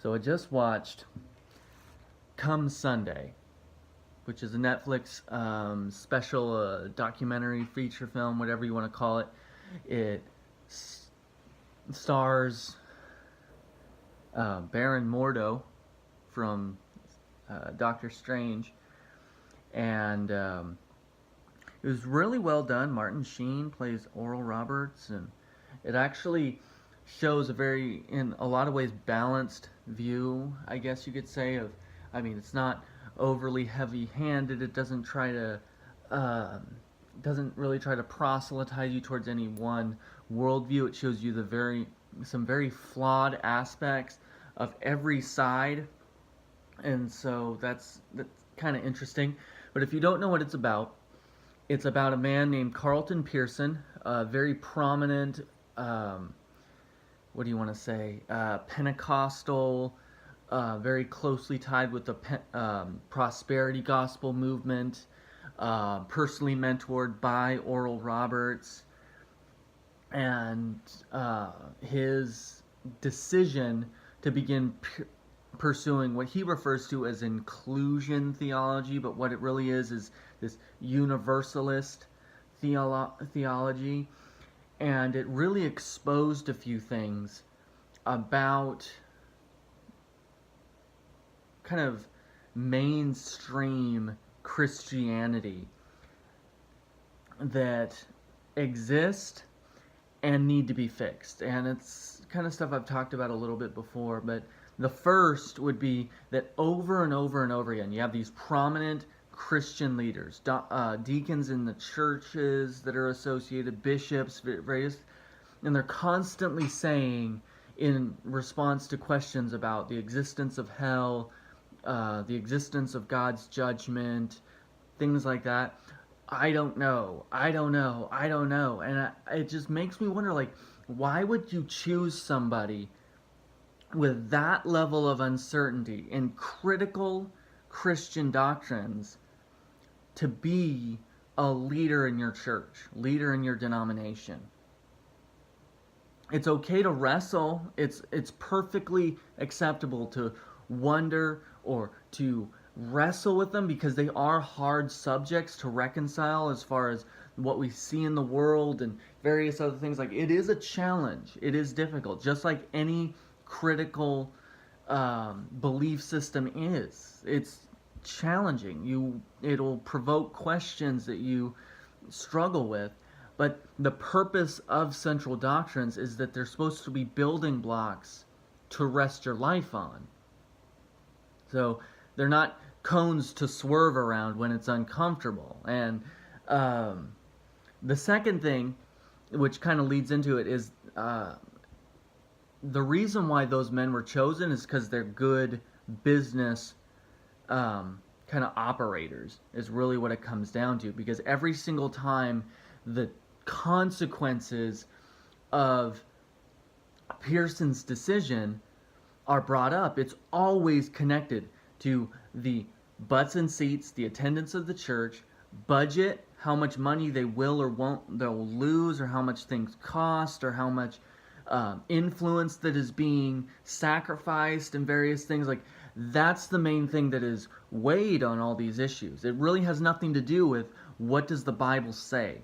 So I just watched Come Sunday, which is a Netflix special documentary, feature film, whatever you want to call it. It stars Baron Mordo from Doctor Strange, and it was really well done. Martin Sheen plays Oral Roberts, and it actually shows a very, in a lot of ways, balanced view, I guess you could say, of, I mean, it's not overly heavy-handed. It doesn't really try to proselytize you towards any one worldview. It shows you some very flawed aspects of every side, and so that's kind of interesting. But if you don't know what it's about a man named Carlton Pearson, a very prominent, what do you want to say, Pentecostal, very closely tied with the prosperity gospel movement, personally mentored by Oral Roberts, and his decision to begin pursuing what he refers to as inclusion theology, but what it really is this universalist theology, and it really exposed a few things about kind of mainstream Christianity that exist and need to be fixed. And it's kind of stuff I've talked about a little bit before, but the first would be that over and over and over again, you have these prominent Christian leaders, deacons in the churches that are associated, bishops, various, and they're constantly saying, in response to questions about the existence of hell, the existence of God's judgment, things like that, I don't know, and it just makes me wonder, like, why would you choose somebody with that level of uncertainty in critical Christian doctrines to be a leader in your church, leader in your denomination? It's okay to wrestle. It's perfectly acceptable to wonder or to wrestle with them, because they are hard subjects to reconcile as far as what we see in the world and various other things. Like, it is a challenge. It is difficult, just like any critical belief system is. It's challenging. It'll provoke questions that you struggle with, but the purpose of central doctrines is that they're supposed to be building blocks to rest your life on. So they're not cones to swerve around when it's uncomfortable. And the second thing, which kind of leads into it, is the reason why those men were chosen is because they're good business kind of operators, is really what it comes down to. Because every single time the consequences of Pearson's decision are brought up, it's always connected to the butts and seats, the attendance of the church, budget, how much money they will or won't they'll lose, or how much things cost, or how much influence that is being sacrificed, and various things. Like, that's the main thing that is weighed on all these issues. It really has nothing to do with what does the Bible say,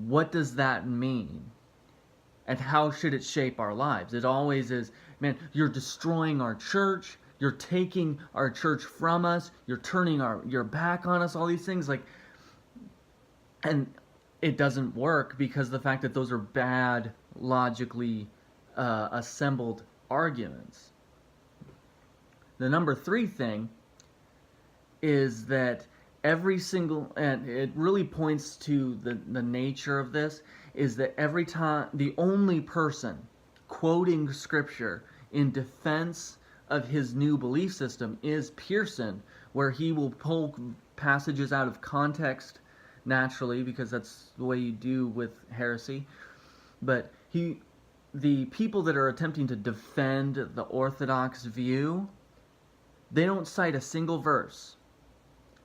what does that mean, and how should it shape our lives. It always is, man, you're destroying our church, you're taking our church from us, you're turning your back on us, all these things. Like, and it doesn't work, because the fact that those are bad, logically assembled arguments. The number 3 thing is that every single, and it really points to the nature of this, is that every time, the only person quoting scripture in defense of his new belief system is Pearson, where he will pull passages out of context, naturally, because that's the way you do with heresy. But the people that are attempting to defend the Orthodox view, they don't cite a single verse.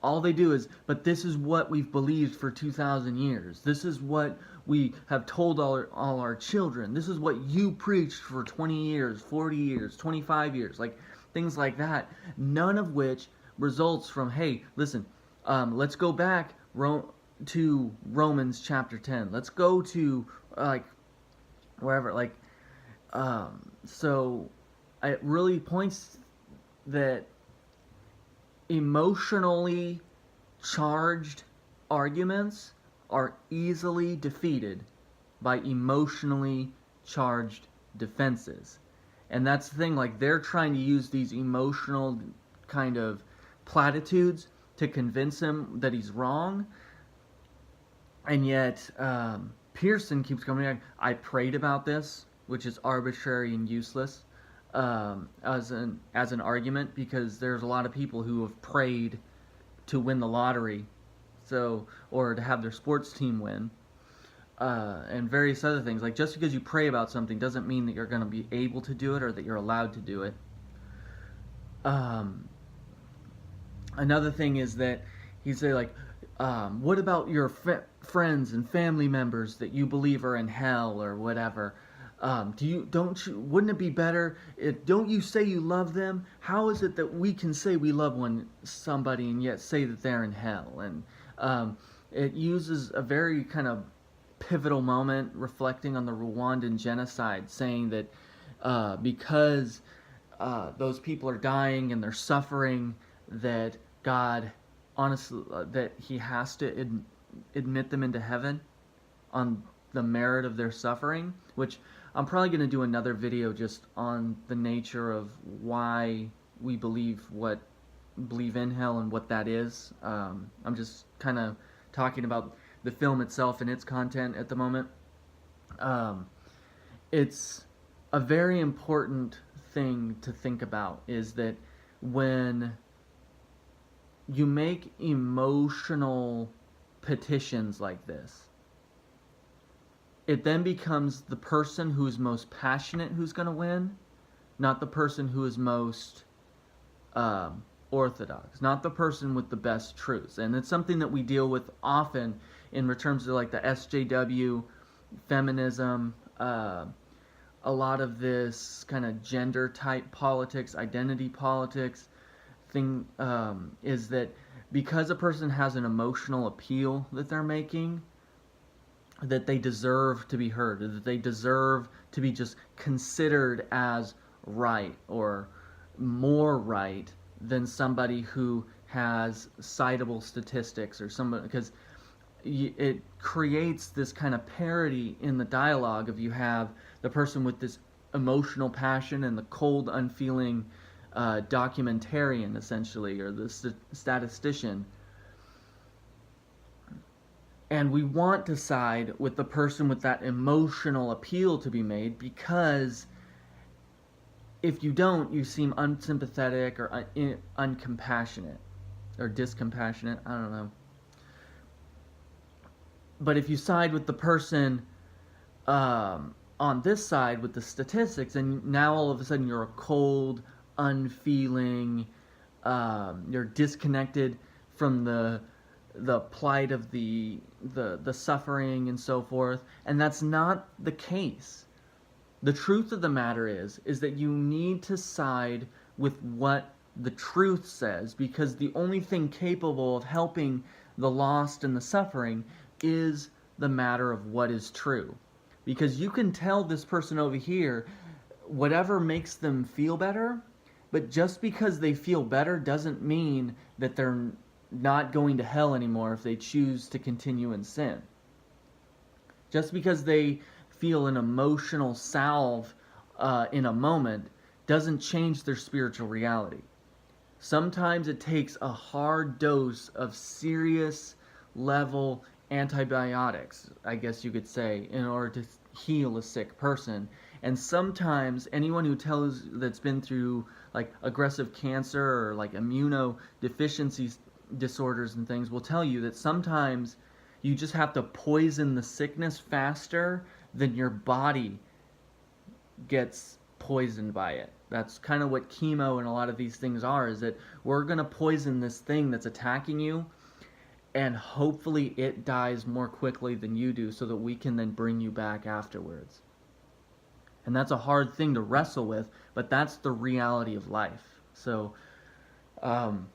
all they do is, but this is what we've believed for 2,000 years. This is what we have told all our children. This is what you preached for 20 years, 40 years, 25 years, like things like that. None of which results from, hey, listen, let's go back to Romans chapter 10. Let's go to, like, wherever, like, so it really points that emotionally charged arguments are easily defeated by emotionally charged defenses. And that's the thing, like, they're trying to use these emotional kind of platitudes to convince him that he's wrong. And yet, Pearson keeps coming back. I prayed about this, which is arbitrary and useless as an argument, because there's a lot of people who have prayed to win the lottery, or to have their sports team win, and various other things. Like, just because you pray about something doesn't mean that you're going to be able to do it or that you're allowed to do it. Another thing is that he'd say, like, what about your friends and family members that you believe are in hell or whatever? Wouldn't it be better don't you say you love them? How is it that we can say we love somebody and yet say that they're in hell? And it uses a very kind of pivotal moment reflecting on the Rwandan genocide, saying that because those people are dying and they're suffering, that God, honestly, that he has to admit them into heaven on the merit of their suffering, which I'm probably going to do another video just on the nature of why we believe in hell and what that is. I'm just kind of talking about the film itself and its content at the moment. It's a very important thing to think about, is that when you make emotional petitions like this, it then becomes the person who's most passionate who's going to win, not the person who is most orthodox, not the person with the best truths. And it's something that we deal with often in terms of, like, the SJW, feminism, a lot of this kind of gender type politics, identity politics thing, is that because a person has an emotional appeal that they're making, that they deserve to be heard, that they deserve to be just considered as right or more right than somebody who has citable statistics or somebody, because it creates this kind of parody in the dialogue of, you have the person with this emotional passion and the cold, unfeeling documentarian, essentially, or the statistician. And we want to side with the person with that emotional appeal to be made, because if you don't, you seem unsympathetic or uncompassionate or discompassionate. I don't know. But if you side with the person on this side with the statistics, and now all of a sudden you're a cold, unfeeling, you're disconnected from the plight of the suffering and so forth. And that's not the case. The truth of the matter is that you need to side with what the truth says, because the only thing capable of helping the lost and the suffering is the matter of what is true. Because you can tell this person over here whatever makes them feel better, but just because they feel better doesn't mean that they're not going to hell anymore if they choose to continue in sin. Just because they feel an emotional salve in a moment doesn't change their spiritual reality. Sometimes it takes a hard dose of serious level antibiotics, I guess you could say, in order to heal a sick person. And sometimes anyone who that's been through, like, aggressive cancer or, like, immunodeficiency disorders and things will tell you that sometimes you just have to poison the sickness faster than your body gets poisoned by it. That's kind of what chemo and a lot of these things are, is that we're going to poison this thing that's attacking you, and hopefully it dies more quickly than you do so that we can then bring you back afterwards. And that's a hard thing to wrestle with, but that's the reality of life. So, um,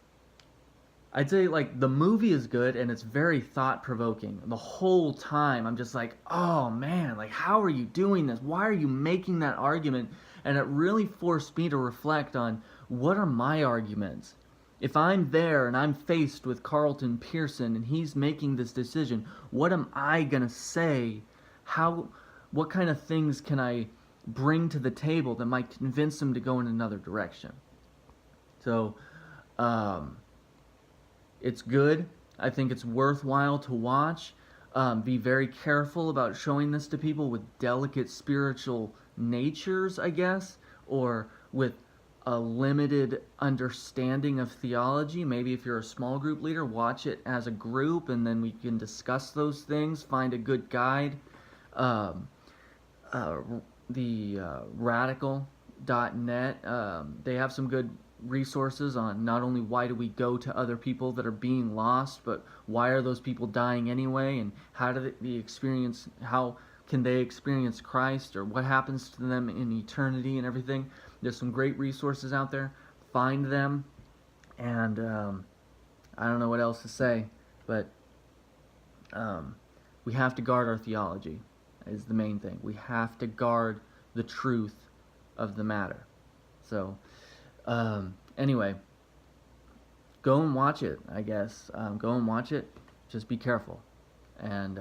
I'd say like the movie is good and it's very thought provoking. The whole time I'm just like, oh man, like how are you doing this? Why are you making that argument? And it really forced me to reflect on what are my arguments? If I'm there and I'm faced with Carlton Pearson and he's making this decision, what am I gonna say? How, what kind of things can I bring to the table that might convince him to go in another direction? So, um, it's good. I think it's worthwhile to watch. Be very careful about showing this to people with delicate spiritual natures, I guess, or with a limited understanding of theology. Maybe if you're a small group leader, watch it as a group and then we can discuss those things. Find a good guide. Um, the radical.net, they have some good resources on not only why do we go to other people that are being lost, but why are those people dying anyway, and how do they experience, how can they experience Christ, or what happens to them in eternity and everything. There's some great resources out there. Find them, and I don't know what else to say, but we have to guard our theology is the main thing. We have to guard the truth of the matter. So, anyway, go and watch it, I guess. Go and watch it. Just be careful. And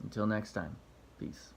until next time, peace.